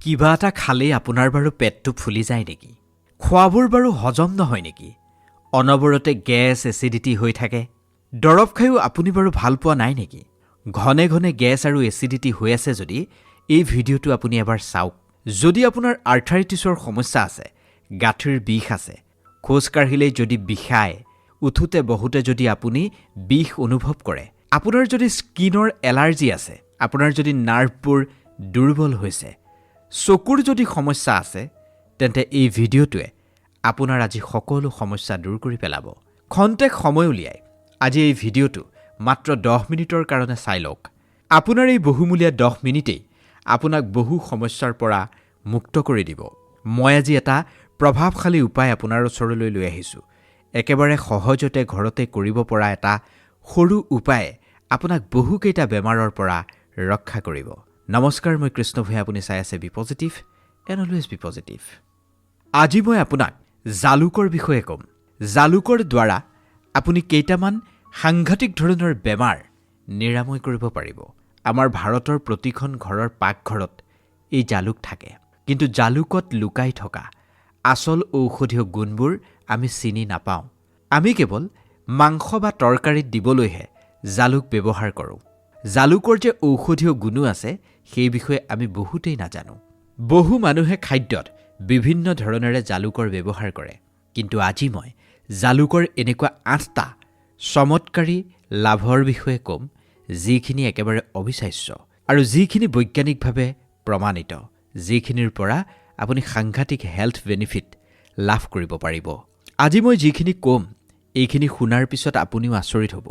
কিবা এটা খালেই আপোনাৰ বাৰু পেটটো ফুলি যায় নেকি? খোৱাবোৰ বাৰু হজম নহয় নেকি? অনবৰতে গেছ এচিডিটি হৈ থাকে। দৰৱ খায়ো আপুনি বাৰু ভাল পোৱা নাই নেকি? ঘনে ঘনে গেছ আৰু এচিডিটি হৈ আছে যদি এই ভিডিঅ'টো আপুনি এবাৰ চাওক। যদি আপোনাৰ আৰ্থ্ৰাইটিছৰ সমস্যা আছে, গাঁঠিৰ বিষ আছে, খোজ কাঢ়িলেই যদি বিষায়, উঠোতে বহোতে যদি আপুনি বিষ অনুভৱ কৰে, আপোনাৰ যদি স্কিনৰ এলাৰ্জি আছে, আপোনাৰ যদি নাৰ্ভবোৰ দুৰ্বল হৈছে, চকুৰ যদি সমস্যা আছে, তেন্তে এই ভিডিঅ'টোৱে আপোনাৰ আজি সকলো সমস্যা দূৰ কৰি পেলাব। খন্তেক সময় উলিয়াই আজি এই ভিডিঅ'টো মাত্ৰ 10 মিনিটৰ কাৰণে চাই লওক। আপোনাৰ এই বহুমূলীয়া 10 মিনিটেই আপোনাক বহু সমস্যাৰ পৰা মুক্ত কৰি দিব। মই আজি এটা প্ৰভাৱশালী উপায় আপোনাৰ ওচৰলৈ লৈ আহিছোঁ। একেবাৰে সহজতে ঘৰতে কৰিব পৰা এটা সৰু উপায়ে আপোনাক বহুকেইটা বেমাৰৰ পৰা ৰক্ষা কৰিব। নমস্কাৰ, মই কৃষ্ণ ভূঞা। আপুনি চাই আছে be positive and always be positive. আজি মই আপোনাক জালুকৰ বিষয়ে ক'ম। জালুকৰ দ্বাৰা আপুনি কেইটামান সাংঘাতিক ধৰণৰ বেমাৰ নিৰাময় কৰিব পাৰিব। আমাৰ ভাৰতৰ প্ৰতিখন ঘৰৰ পাকঘৰত এই জালুক থাকে, কিন্তু জালুকত লুকাই থকা আচল ঔষধীয় গুণবোৰ আমি চিনি নাপাওঁ। আমি কেৱল মাংস বা তৰকাৰীত দিবলৈহে জালুক ব্যৱহাৰ কৰোঁ। জালুকৰ যে ঔষধীয় গুণো আছে, সেই বিষয়ে আমি বহুতেই নাজানো। বহু মানুহে খাদ্যত বিভিন্ন ধৰণেৰে জালুকৰ ব্যৱহাৰ কৰে, কিন্তু আজি মই জালুকৰ এনেকুৱা 8টা চমৎকাৰী লাভৰ বিষয়ে ক'ম, যিখিনি একেবাৰে অবিশ্বাস্য আৰু যিখিনি বৈজ্ঞানিকভাৱে প্ৰমাণিত, যিখিনিৰ পৰা আপুনি সাংঘাতিক হেল্থ বেনিফিট লাভ কৰিব পাৰিব। আজি মই যিখিনি ক'ম, এইখিনি শুনাৰ পিছত আপুনিও আচৰিত হ'ব।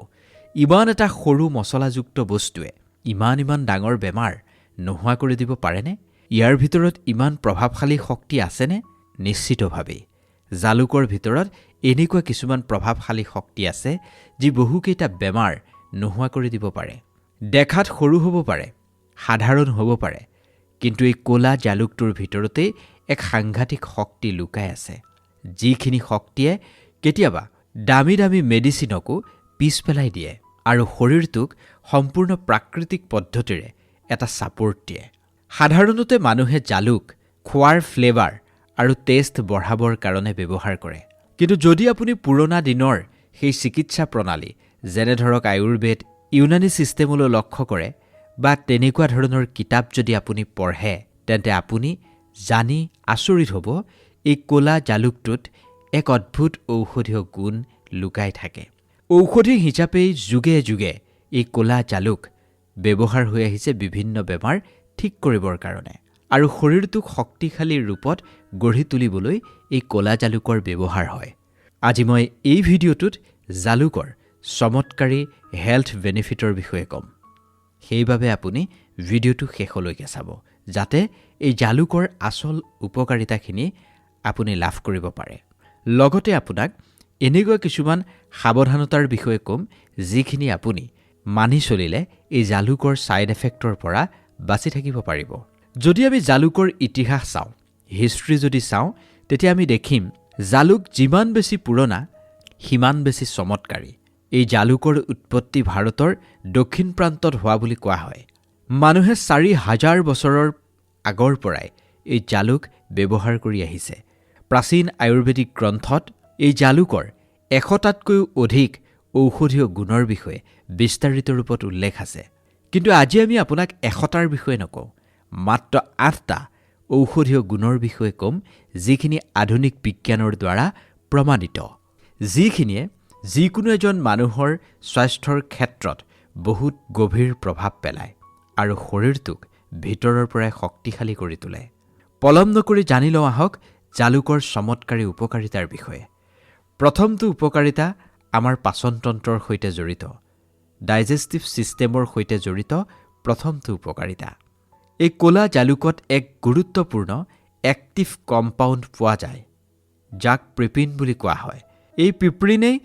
ইমান এটা সৰু মছলাযুক্ত বস্তুৱে ইমান ডাঙৰ বেমাৰ নোহোৱা কৰি দিব পাৰেনে? ইয়াৰ ভিতৰত ইমান প্ৰভাৱশালী শক্তি আছেনে? নিশ্চিতভাৱেই জালুকৰ ভিতৰত এনেকুৱা কিছুমান প্ৰভাৱশালী শক্তি আছে, যি বহুকেইটা বেমাৰ নোহোৱা কৰি দিব পাৰে। দেখাত সৰু হ'ব পাৰে, সাধাৰণ হ'ব পাৰে, কিন্তু এই ক'লা জালুকটোৰ ভিতৰতেই এক সাংঘাতিক শক্তি লুকাই আছে, যিখিনি শক্তিয়ে কেতিয়াবা দামী মেডিচিনকো পিছ পেলাই দিয়ে আৰু শৰীৰটোক সম্পূৰ্ণ প্ৰাকৃতিক পদ্ধতিৰে এটা ছাপোৰ্ট দিয়ে। সাধাৰণতে মানুহে জালুক খোৱাৰ ফ্লেভাৰ আৰু টেষ্ট বঢ়াবৰ কাৰণে ব্যৱহাৰ কৰে, কিন্তু যদি আপুনি পুৰণা দিনৰ সেই চিকিৎসা প্ৰণালী, যেনে ধৰক আয়ুৰ্বেদ, ইউনানী ছিষ্টেমলৈ লক্ষ্য কৰে বা তেনেকুৱা ধৰণৰ কিতাপ যদি আপুনি পঢ়ে, তেন্তে আপুনি জানি আচৰিত হ'ব, এই ক'লা জালুকটোত এক অদ্ভুত ঔষধীয় গুণ লুকাই থাকে। ঔষধি হিচাপেই যুগে যুগে এই ক'লা জালুক ব্যৱহাৰ হৈ আহিছে বিভিন্ন বেমাৰ ঠিক কৰিবৰ কাৰণে, আৰু শৰীৰটোক শক্তিশালী ৰূপত গঢ়ি তুলিবলৈ এই ক'লা জালুকৰ ব্যৱহাৰ হয়। আজি মই এই ভিডিঅ'টোত জালুকৰ চমৎকাৰী হেল্থ বেনিফিটৰ বিষয়ে ক'ম। সেইবাবে আপুনি ভিডিঅ'টো শেষলৈকে চাব, যাতে এই জালুকৰ আচল উপকাৰিতাখিনি আপুনি লাভ কৰিব পাৰে। লগতে আপোনাক এনেকুৱা কিছুমান সাৱধানতাৰ বিষয়ে ক'ম, যিখিনি আপুনি মানি চলিলে এই জালুকৰ ছাইড এফেক্টৰ পৰা বাচি থাকিব পাৰিব। যদি আমি জালুকৰ ইতিহাস চাওঁ, হিষ্ট্ৰী যদি চাওঁ, তেতিয়া আমি দেখিম জালুক যিমান বেছি পুৰণা, সিমান বেছি চমৎকাৰী। এই জালুকৰ উৎপত্তি ভাৰতৰ দক্ষিণ প্ৰান্তত হোৱা বুলি কোৱা হয়। মানুহে 4000 বছৰৰ আগৰ পৰাই এই জালুক ব্যৱহাৰ কৰি আহিছে। প্ৰাচীন আয়ুৰ্বেদিক গ্ৰন্থত এই জালুকৰ 100টাতকৈও অধিক ঔষধীয় গুণৰ বিষয়ে বিস্তাৰিত ৰূপত উল্লেখ আছে। কিন্তু আজি আমি আপোনাক 100টাৰ বিষয়ে নকওঁ, মাত্ৰ 8টা ঔষধীয় গুণৰ বিষয়ে ক'ম, যিখিনি আধুনিক বিজ্ঞানৰ দ্বাৰা প্ৰমাণিত, যিখিনিয়ে যিকোনো এজন মানুহৰ স্বাস্থ্যৰ ক্ষেত্ৰত বহুত গভীৰ প্ৰভাৱ পেলায় আৰু শৰীৰটোক ভিতৰৰ পৰাই শক্তিশালী কৰি তোলে। পলম নকৰি জানি লওঁ আহক জালুকৰ চমৎকাৰী উপকাৰিতাৰ বিষয়ে। প্ৰথমটো উপকাৰিতা আমাৰ পাচনতন্ত্ৰৰ সৈতে জড়িত, ডাইজেষ্টিভ ছিষ্টেমৰ সৈতে জড়িত প্ৰথমটো উপকাৰিতা। এই ক'লা জালুকত এক গুৰুত্বপূৰ্ণ এক্টিভ কম্পাউণ্ড পোৱা যায়, যাক প্ৰিপিন বুলি কোৱা হয়। এই পিপ্ৰিনেই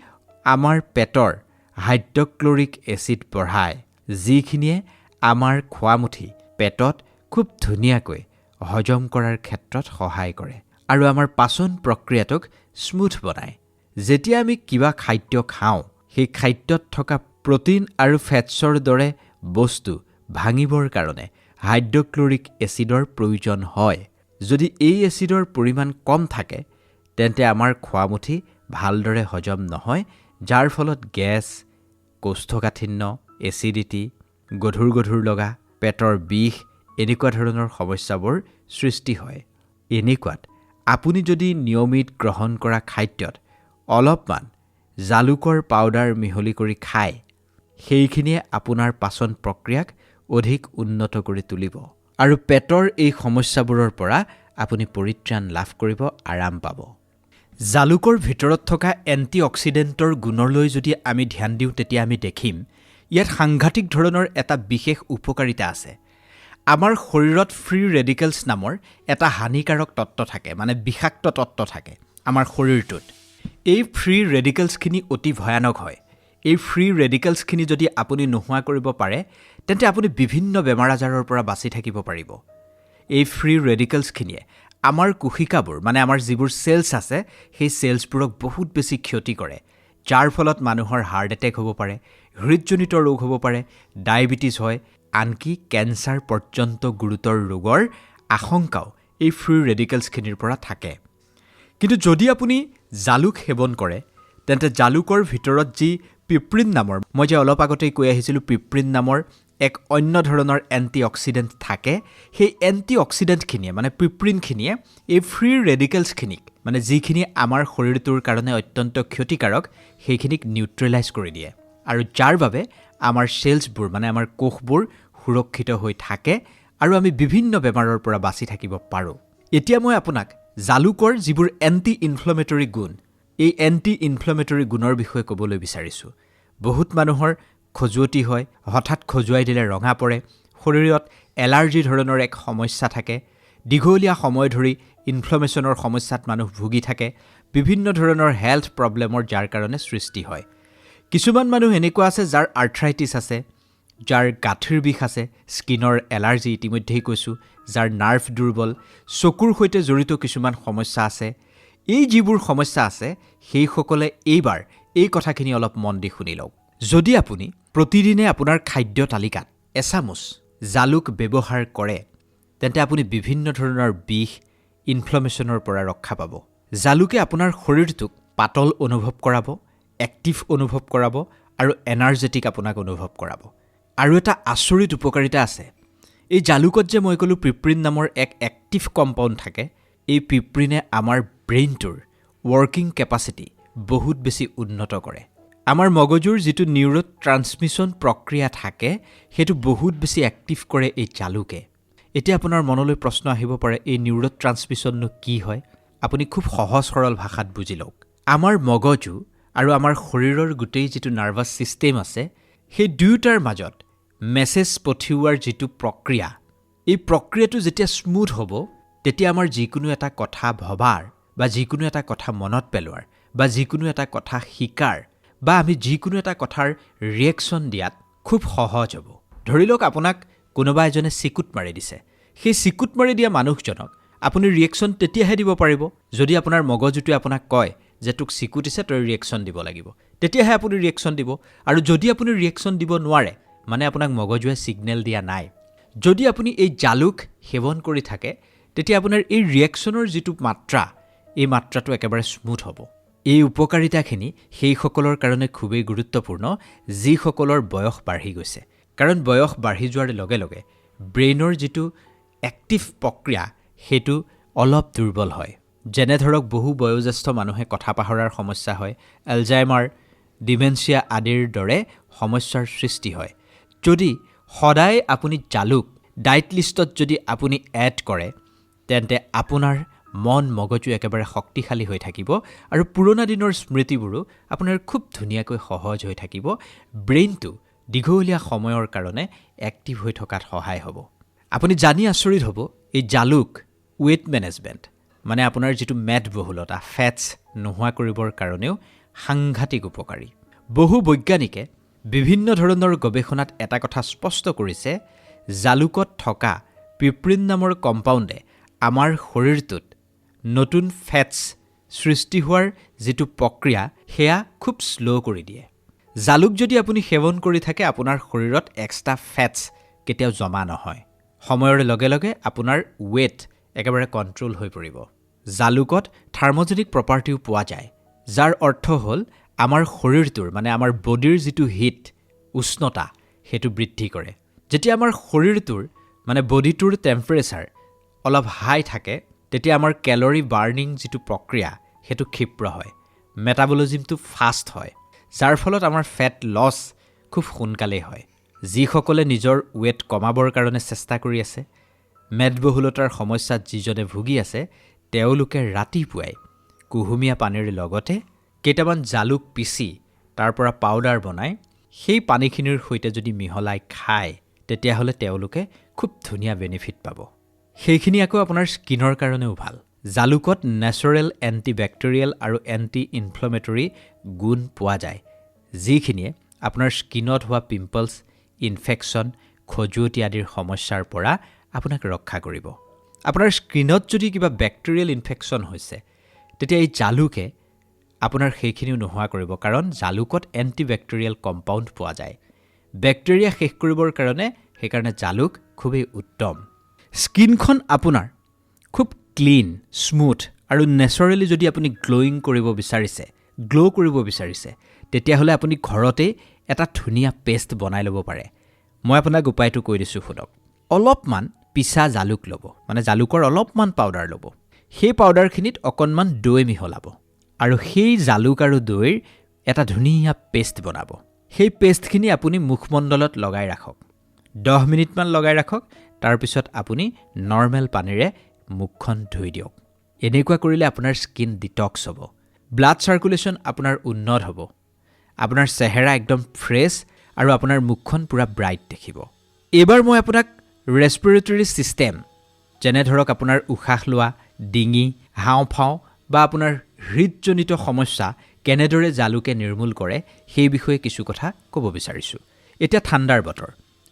আমাৰ পেটৰ হাইড্ৰক্লৰিক এচিড বঢ়ায়, যিখিনিয়ে আমাৰ খোৱামুঠি পেটত খুব ধুনীয়াকৈ হজম কৰাৰ ক্ষেত্ৰত সহায় কৰে আৰু আমাৰ পাচন প্ৰক্ৰিয়াটোক স্মুথ বনায়। যেতিয়া আমি কিবা খাদ্য খাওঁ, সেই খাদ্যত থকা প্ৰটিন আৰু ফেটছৰ দৰে বস্তু ভাঙিবৰ কাৰণে হাইড্ৰক্লৰিক এচিডৰ প্ৰয়োজন হয়। যদি এই এচিডৰ পৰিমাণ কম থাকে তেন্তে আমাৰ খোৱামুঠি ভালদৰে হজম নহয়, যাৰ ফলত গেছ, কোষ্ঠকাঠিন্য, এচিডিটি, গধুৰ লগা, পেটৰ বিষ এনেকুৱা ধৰণৰ সমস্যাবোৰ সৃষ্টি হয়। এনেকুৱাত আপুনি যদি নিয়মিত গ্ৰহণ কৰা খাদ্যত অলপমান জালুকৰ পাউডাৰ মিহলি কৰি খায়, সেইখিনিয়ে আপোনাৰ পাচন প্ৰক্ৰিয়াক অধিক উন্নত কৰি তুলিব আৰু পেটৰ এই সমস্যাবোৰৰ পৰা আপুনি পৰিত্ৰাণ লাভ কৰিব, আৰাম পাব। জালুকৰ ভিতৰত থকা এণ্টিঅক্সিডেণ্টৰ গুণলৈ যদি আমি ধ্যান দিওঁ তেতিয়া আমি দেখিম ইয়াত সাংঘাতিক ধৰণৰ এটা বিশেষ উপকাৰিতা আছে। আমাৰ শৰীৰত ফ্ৰী ৰেডিকেলছ নামৰ এটা হানিকাৰক তত্ত্ব থাকে, মানে বিষাক্ত তত্ত্ব থাকে আমাৰ শৰীৰটোত। এই ফ্ৰী ৰেডিকেলছখিনি অতি ভয়ানক হয়। এই ফ্ৰী ৰেডিকেলছখিনি যদি আপুনি নোহোৱা কৰিব পাৰে তেন্তে আপুনি বিভিন্ন বেমাৰ আজাৰৰ পৰা বাচি থাকিব পাৰিব। এই ফ্ৰী ৰেডিকেলছখিনিয়ে আমাৰ কোশিকাবোৰ, মানে আমাৰ যিবোৰ চেলছ আছে, সেই চেলছবোৰক বহুত বেছি ক্ষতি কৰে, যাৰ ফলত মানুহৰ হাৰ্ট এটেক হ'ব পাৰে, হৃদজনিত ৰোগ হ'ব পাৰে, ডায়েবেটিছ হয়, আনকি কেঞ্চাৰ পৰ্যন্ত গুৰুতৰ ৰোগৰ আশংকাও এই ফ্ৰী ৰেডিকেলছখিনিৰ পৰা থাকে। কিন্তু যদি আপুনি জালুক সেৱন কৰে তেন্তে জালুকৰ ভিতৰত যি পিপ্ৰিন নামৰ, মই যে অলপ আগতেই কৈ আহিছিলোঁ পিপ্ৰিন নামৰ এক অন্য ধৰণৰ এণ্টিঅক্সিডেণ্ট থাকে, সেই এণ্টিঅক্সিডেণ্টখিনিয়ে মানে পিপ্ৰিনখিনিয়ে এই ফ্ৰী ৰেডিকেলছখিনিক, মানে যিখিনি আমাৰ শৰীৰটোৰ কাৰণে অত্যন্ত ক্ষতিকাৰক, সেইখিনিক নিউট্ৰেলাইজ কৰি দিয়ে আৰু যাৰ বাবে আমাৰ চেলছবোৰ, মানে আমাৰ কোষবোৰ সুৰক্ষিত হৈ থাকে আৰু আমি বিভিন্ন বেমাৰৰ পৰা বাচি থাকিব পাৰোঁ। এতিয়া মই আপোনাক জালুকৰ যিবোৰ এণ্টি ইনফ্লেমেটৰী গুণ, এই এণ্টি ইনফ্লেমেটৰী গুণৰ বিষয়ে ক'বলৈ বিচাৰিছোঁ। বহুত মানুহৰ খজুৱতি হয়, হঠাৎ খজুৱাই দিলে ৰঙা পৰে, শৰীৰত এলাৰ্জি ধৰণৰ এক সমস্যা থাকে, দীঘলীয়া সময় ধৰি ইনফ্লেমেশ্যনৰ সমস্যাত মানুহ ভুগি থাকে, বিভিন্ন ধৰণৰ হেল্থ প্ৰব্লেমৰ যাৰ কাৰণে সৃষ্টি হয়। কিছুমান মানুহ এনেকুৱা আছে যাৰ আৰ্থ্ৰাইটিছ আছে, যাৰ গাঁঠিৰ বিষ আছে, স্কিনৰ এলাৰ্জি ইতিমধ্যেই কৈছোঁ, যাৰ নাৰ্ভ দুৰ্বল, চকুৰ সৈতে জড়িত কিছুমান সমস্যা আছে। এই যিবোৰ সমস্যা আছে সেইসকলে এইবাৰ এই কথাখিনি অলপ মন দি শুনি লওক। যদি আপুনি প্ৰতিদিনে আপোনাৰ খাদ্য তালিকাত এচামুচ জালুক ব্যৱহাৰ কৰে তেন্তে আপুনি বিভিন্ন ধৰণৰ বিষ, ইনফ্লেমেশ্যনৰ পৰা ৰক্ষা পাব। জালুকে আপোনাৰ শৰীৰটোক পাতল অনুভৱ কৰাব, এক্টিভ অনুভৱ কৰাব আৰু এনাৰ্জেটিক আপোনাক অনুভৱ কৰাব। আৰু এটা আচৰিত উপকাৰিতা আছে, এই জালুকত যে মই ক'লোঁ পিপ্ৰিন নামৰ এক এক্টিভ কম্পাউণ্ড থাকে, এই পিপ্ৰিনে আমাৰ ব্ৰেইনটোৰ ৱৰ্কিং কেপাচিটি বহুত বেছি উন্নত কৰে। আমাৰ মগজুৰ যিটো নিউৰো ট্ৰান্সমিশ্যন প্ৰক্ৰিয়া থাকে সেইটো বহুত বেছি এক্টিভ কৰে এই জালুকে। এতিয়া আপোনাৰ মনলৈ প্ৰশ্ন আহিব পাৰে, এই নিউৰো ট্ৰান্সমিশ্যননো কি হয়? আপুনি খুব সহজ সৰল ভাষাত বুজি লওক। আমাৰ মগজু আৰু আমাৰ শৰীৰৰ গোটেই যিটো নাৰ্ভাছ ছিষ্টেম আছে, সেই দুয়োটাৰ মাজত মেছেজ পঠিওৱাৰ যিটো প্ৰক্ৰিয়া, এই প্ৰক্ৰিয়াটো যেতিয়া স্মুথ হ'ব তেতিয়া আমাৰ যিকোনো এটা কথা ভবাৰ বা যিকোনো এটা কথা মনত পেলোৱাৰ বা যিকোনো এটা কথা শিকাৰ বা আমি যিকোনো এটা কথাৰ ৰিয়েকশ্যন দিয়াত খুব সহজ হ'ব। ধৰি লওক আপোনাক কোনোবা এজনে চিকুট মাৰি দিছে, সেই চিকুট মাৰি দিয়া মানুহজনক আপুনি ৰিয়েকশ্যন তেতিয়াহে দিব পাৰিব যদি আপোনাৰ মগজুটোৱে আপোনাক কয় যে তোক চিকুটিছে, তই ৰিয়েকশ্যন দিব লাগিব, তেতিয়াহে আপুনি ৰিয়েকশ্যন দিব। আৰু যদি আপুনি ৰিয়েকশ্যন দিব নোৱাৰে, মানে আপোনাক মগজুৱে ছিগনেল দিয়া নাই, যদি আপুনি এই জালুক সেৱন কৰি থাকে তেতিয়া আপোনাৰ এই ৰিয়েকশ্যনৰ যিটো মাত্ৰা, এই মাত্ৰাটো একেবাৰে স্মুথ হ'ব। এই উপকাৰিতাখিনি সেইসকলৰ কাৰণে খুবেই গুৰুত্বপূৰ্ণ যিসকলৰ বয়স বাঢ়ি গৈছে, কাৰণ বয়স বাঢ়ি যোৱাৰ লগে লগে ব্ৰেইনৰ যিটো এক্টিভ প্ৰক্ৰিয়া সেইটো অলপ দুৰ্বল হয়। যেনে ধৰক বহু বয়োজ্যেষ্ঠ মানুহে কথা পাহৰাৰ সমস্যা হয়, এলজাইমাৰ, ডিমেনচিয়া আদিৰ দৰে সমস্যাৰ সৃষ্টি হয়। যদি সদায় আপুনি জালুক ডায়েট লিষ্টত যদি আপুনি এড কৰে তেন্তে আপোনাৰ মন মগজু একেবাৰে শক্তিশালী হৈ থাকিব আৰু পুৰণা দিনৰ স্মৃতিবোৰো আপোনাৰ খুব ধুনীয়াকৈ সহজ হৈ থাকিব। ব্ৰেইনটো দীঘলীয়া সময়ৰ কাৰণে এক্টিভ হৈ থকাত সহায় হ'ব। আপুনি জানি আচৰিত হ'ব, এই জালুক ৱেইট মেনেজমেণ্ট, মানে আপোনাৰ যিটো মেদবহুলতা, ফেটছ নোহোৱা কৰিবৰ কাৰণেও সাংঘাতিক উপকাৰী। বহু বৈজ্ঞানিকে বিভিন্ন ধৰণৰ গৱেষণাত এটা কথা স্পষ্ট কৰিছে, জালুকত থকা পিপ্ৰিন নামৰ কম্পাউণ্ডে আমাৰ শৰীৰটোত নতুন ফেটছ সৃষ্টি হোৱাৰ যিটো প্ৰক্ৰিয়া সেয়া খুব শ্ল' কৰি দিয়ে। জালুক যদি আপুনি সেৱন কৰি থাকে আপোনাৰ শৰীৰত এক্সট্ৰা ফেটছ কেতিয়াও জমা নহয়। সময়ৰ লগে লগে আপোনাৰ ৱেট একেবাৰে কণ্ট্ৰল হৈ পৰিব। জালুকত থাৰ্মজেনিক প্ৰপাৰ্টিও পোৱা যায়, যাৰ অৰ্থ হ'ল আমাৰ শৰীৰটোৰ মানে আমাৰ বডিৰ যিটো হিট উষ্ণতা সেইটো বৃদ্ধি কৰে। যেতিয়া আমাৰ শৰীৰটোৰ মানে বডিটোৰ টেম্পাৰেচাৰ অলপ হাই থাকে তেতিয়া আমাৰ কেলৰি বাৰ্নিং যিটো প্ৰক্ৰিয়া সেইটো ক্ষীপ্ৰ হয়, মেটাবলিজিমটো ফাষ্ট হয়, যাৰ ফলত আমাৰ ফেট লছ খুব সোনকালেই হয়। যিসকলে নিজৰ ৱেট কমাবৰ কাৰণে চেষ্টা কৰি আছে, মেদবহুলতাৰ সমস্যাত যিজনে ভুগি আছে, তেওঁলোকে ৰাতিপুৱাই কুহুমীয়া পানীৰ লগতে কেইটামান জালুক পিচি তাৰ পৰা পাউডাৰ বনাই সেই পানীখিনিৰ সৈতে যদি মিহলাই খায় তেতিয়াহ'লে তেওঁলোকে খুব ধুনীয়া বেনিফিট পাব। সেইখিনি আকৌ আপোনাৰ স্কিনৰ কাৰণেও ভাল। জালুকত নেচাৰেল এণ্টিবেক্টেৰিয়েল আৰু এণ্টি ইনফ্লেমেটৰী গুণ পোৱা যায়, যিখিনিয়ে আপোনাৰ স্কিনত হোৱা পিম্পলছ, ইনফেকশ্যন, খজুৱতি আদিৰ সমস্যাৰ পৰা আপোনাক ৰক্ষা কৰিব। আপোনাৰ স্কিনত যদি কিবা বেক্টেৰিয়েল ইনফেকশ্যন হৈছে তেতিয়া এই জালুকে আপোনাৰ সেইখিনিও নোহোৱা কৰিব, কাৰণ জালুকত এণ্টিবেক্টেৰিয়েল কম্পাউণ্ড পোৱা যায়। বেক্টেৰিয়া শেষ কৰিবৰ কাৰণে সেইকাৰণে জালুক খুবেই উত্তম। স্কিনখন আপোনাৰ খুব ক্লিন, স্মুথ আৰু নেচাৰেলি যদি আপুনি গ্ল' কৰিব বিচাৰিছে তেতিয়াহ'লে আপুনি ঘৰতেই এটা ধুনীয়া পেষ্ট বনাই ল'ব পাৰে। মই আপোনাক উপায়টো কৈ দিছোঁ, শুনক। অলপমান পিচা জালুক ল'ব, মানে জালুকৰ অলপমান পাউডাৰ ল'ব। সেই পাউডাৰখিনিত অকণমান দৈ মিহলাব আৰু সেই জালুক আৰু দৈৰ এটা ধুনীয়া পেষ্ট বনাব। সেই পেষ্টখিনি আপুনি মুখমণ্ডলত লগাই ৰাখক, 10 মিনিটমান লগাই ৰাখক। তাৰপিছত আপুনি নৰ্মেল পানীৰে মুখখন ধুই দিয়ক। এনেকুৱা কৰিলে আপোনাৰ স্কিন ডিটক্স হ'ব, ব্লাড চাৰ্কুলেশ্যন আপোনাৰ উন্নত হ'ব, আপোনাৰ চেহেৰা একদম ফ্ৰেছ আৰু আপোনাৰ মুখখন পূৰা ব্ৰাইট দেখিব। এইবাৰ মই আপোনাক ৰেছপিৰেটৰী ছিষ্টেম, যেনে ধৰক আপোনাৰ উশাহ লোৱা, ডিঙি, হাওঁফাওঁ বা আপোনাৰ হৃদজনিত সমস্যা কেনেদৰে জালুকে নিৰ্মূল কৰে সেই বিষয়ে কিছু কথা ক'ব বিচাৰিছোঁ। এতিয়া ঠাণ্ডাৰ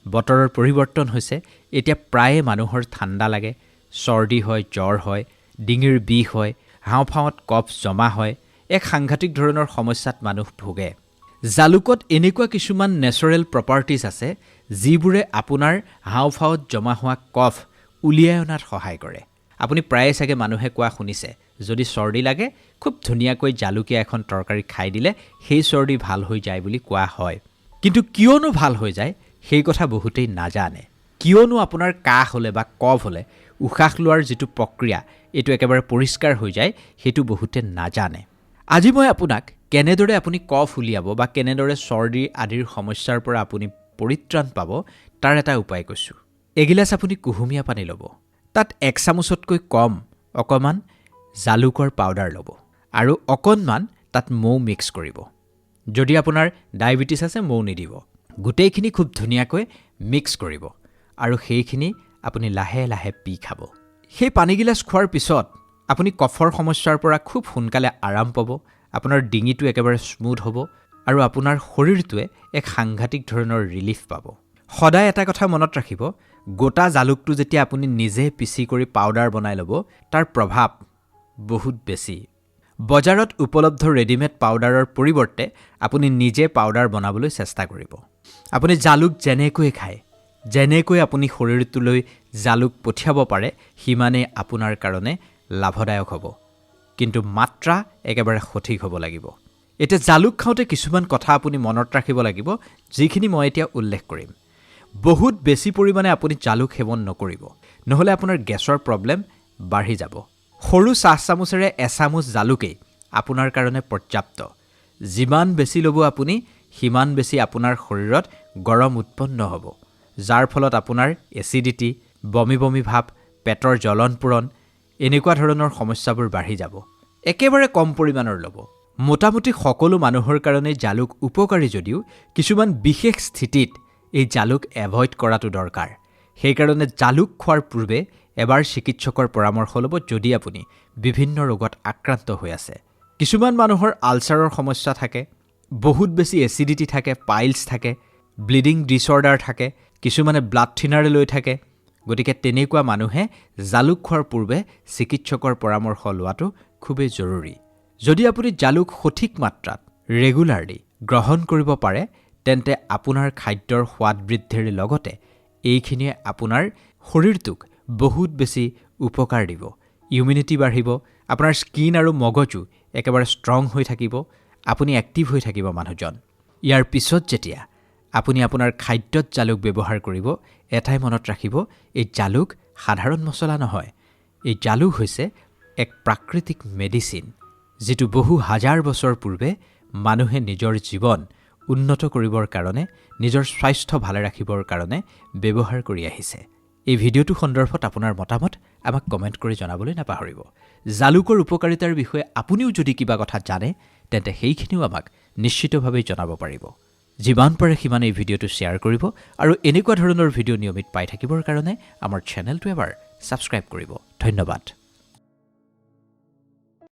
বতৰৰ পৰিৱৰ্তন হৈছে। এতিয়া প্ৰায়ে মানুহৰ ঠাণ্ডা লাগে, চৰ্দি হয়, জ্বৰ হয়, ডিঙিৰ বিষ হয়, হাওঁফাওঁত কফ জমা হয়, এক সাংঘাতিক ধৰণৰ সমস্যাত মানুহ ভোগে। জালুকত এনেকুৱা কিছুমান নেচাৰেল প্ৰপাৰ্টিজ আছে যিবোৰে আপোনাৰ হাওঁফাওঁত জমা হোৱা কফ উলিয়াই অনাত সহায় কৰে। আপুনি প্ৰায়ে চাগে মানুহে কোৱা শুনিছে, যদি চৰ্দি লাগে খুব ধুনীয়াকৈ জালুকীয়া এখন তৰকাৰী খাই দিলে সেই চৰ্দি ভাল হৈ যায় বুলি কোৱা হয়। কিন্তু কিয়নো ভাল হৈ যায় সেই কথা বহুতেই নাজানে। কিয়নো আপোনাৰ কাহ হ'লে বা কফ হ'লে উশাহ লোৱাৰ যিটো প্ৰক্ৰিয়া এইটো একেবাৰে পৰিষ্কাৰ হৈ যায় সেইটো বহুতে নাজানে। আজি মই আপোনাক কেনেদৰে আপুনি কফ উলিয়াব বা কেনেদৰে চৰ্দি আদিৰ সমস্যাৰ পৰা আপুনি পৰিত্ৰাণ পাব তাৰ এটা উপায় কৈছোঁ। এগিলাচ আপুনি কুহুমীয়া পানী ল'ব, তাত 1 চামুচতকৈ কম অকণমান জালুকৰ পাউডাৰ ল'ব আৰু অকণমান তাত মৌ মিক্স কৰিব। যদি আপোনাৰ ডায়েবেটিছ আছে মৌ নিদিব। গোটেইখিনি খুব ধুনীয়াকৈ মিক্স কৰিব আৰু সেইখিনি আপুনি লাহে লাহে পি খাব। সেই পানীগিলাচ খোৱাৰ পিছত আপুনি কফৰ সমস্যাৰ পৰা খুব সোনকালে আৰাম পাব, আপোনাৰ ডিঙিটো একেবাৰে স্মুথ হ'ব আৰু আপোনাৰ শৰীৰটোৱে এক সাংঘাতিক ধৰণৰ ৰিলিফ পাব। সদায় এটা কথা মনত ৰাখিব, গোটা জালুকটো যেতিয়া আপুনি নিজে পিচি কৰি পাউডাৰ বনাই ল'ব তাৰ প্ৰভাৱ বহুত বেছি। বজাৰত উপলব্ধ ৰেডিমেড পাউডাৰৰ পৰিৱৰ্তে আপুনি নিজে পাউডাৰ বনাবলৈ চেষ্টা কৰিব। আপুনি জালুক যেনেকৈ খায়, যেনেকৈ আপুনি শৰীৰটোলৈ জালুক পঠিয়াব পাৰে সিমানেই আপোনাৰ কাৰণে লাভদায়ক হ'ব, কিন্তু মাত্ৰা একেবাৰে সঠিক হ'ব লাগিব। এতিয়া জালুক খাওঁতে কিছুমান কথা আপুনি মনত ৰাখিব লাগিব, যিখিনি মই এতিয়া উল্লেখ কৰিম। বহুত বেছি পৰিমাণে আপুনি জালুক সেৱন নকৰিব, নহ'লে আপোনাৰ গেছৰ প্ৰব্লেম বাঢ়ি যাব। সৰু চাহ চামুচেৰে এচামুচ জালুকেই আপোনাৰ কাৰণে পৰ্যাপ্ত। যিমান বেছি ল'ব আপুনি সিমান বেছি আপোনাৰ শৰীৰত গৰম উৎপন্ন হ'ব, যাৰ ফলত আপোনাৰ এচিডিটি, বমি বমি ভাৱ, পেটৰ জ্বলন পূৰণ এনেকুৱা ধৰণৰ সমস্যাবোৰ বাঢ়ি যাব। একেবাৰে কম পৰিমাণৰ ল'ব। মোটামুটি সকলো মানুহৰ কাৰণে জালুক উপকাৰী যদিও কিছুমান বিশেষ স্থিতিত এই জালুক এভইড কৰাটো দৰকাৰ। সেইকাৰণে জালুক খোৱাৰ পূৰ্বে এবাৰ চিকিৎসকৰ পৰামৰ্শ ল'ব যদি আপুনি বিভিন্ন ৰোগত আক্ৰান্ত হৈ আছে। কিছুমান মানুহৰ আলচাৰৰ সমস্যা থাকে, বহুত বেছি এচিডিটি থাকে, পাইলছ থাকে, ব্লিডিং ডিছঅৰ্ডাৰ থাকে, কিছুমানে ব্লাড থিনাৰ লৈ থাকে। গতিকে তেনেকুৱা মানুহে জালুক খোৱাৰ পূৰ্বে চিকিৎসকৰ পৰামৰ্শ লোৱাটো খুবেই জৰুৰী। যদি আপুনি জালুক সঠিক মাত্ৰাত ৰেগুলাৰলি গ্ৰহণ কৰিব পাৰে তেন্তে আপোনাৰ খাদ্যৰ সোৱাদ বৃদ্ধিৰ লগতে এইখিনিয়ে আপোনাৰ শৰীৰটোক বহুত বেছি উপকাৰ দিব ইমিউনিটি বাঢ়িব আপোনাৰ স্কিন আৰু মগজু একেবাৰে ষ্ট্ৰং হৈ থাকিব আপুনি এক্টিভ হৈ থাকিব মানুহজন ইয়াৰ পিছত যেতিয়া আপুনি আপোনাৰ খাদ্যত জালুক ব্যৱহাৰ কৰিব এটাই মনত ৰাখিব এই জালুক সাধাৰণ মছলা নহয় এই জালুক হৈছে এক প্ৰাকৃতিক মেডিচিন যিটো বহু হাজাৰ বছৰ পূৰ্বে মানুহে নিজৰ জীৱন উন্নত কৰিবৰ কাৰণে নিজৰ স্বাস্থ্য ভালে ৰাখিবৰ কাৰণে ব্যৱহাৰ কৰি আহিছে এই ভিডিঅ'টো সন্দৰ্ভত আপোনাৰ মতামত আমাক কমেণ্ট কৰি জনাবলৈ নাপাহৰিব জালুকৰ উপকাৰিতাৰ বিষয়ে আপুনিও যদি কিবা কথা জানে তেন্তে সেইখিনিও আমাক নিশ্চিতভাৱে জনাব পাৰিব যিমান পাৰে সিমান এই ভিডিঅ'টো শ্বেয়াৰ কৰিব আৰু এনেকুৱা ধৰণৰ ভিডিঅ' নিয়মিত পাই থাকিবৰ কাৰণে আমাৰ চেনেলটো এবাৰ ছাবস্ক্ৰাইব কৰিব ধন্যবাদ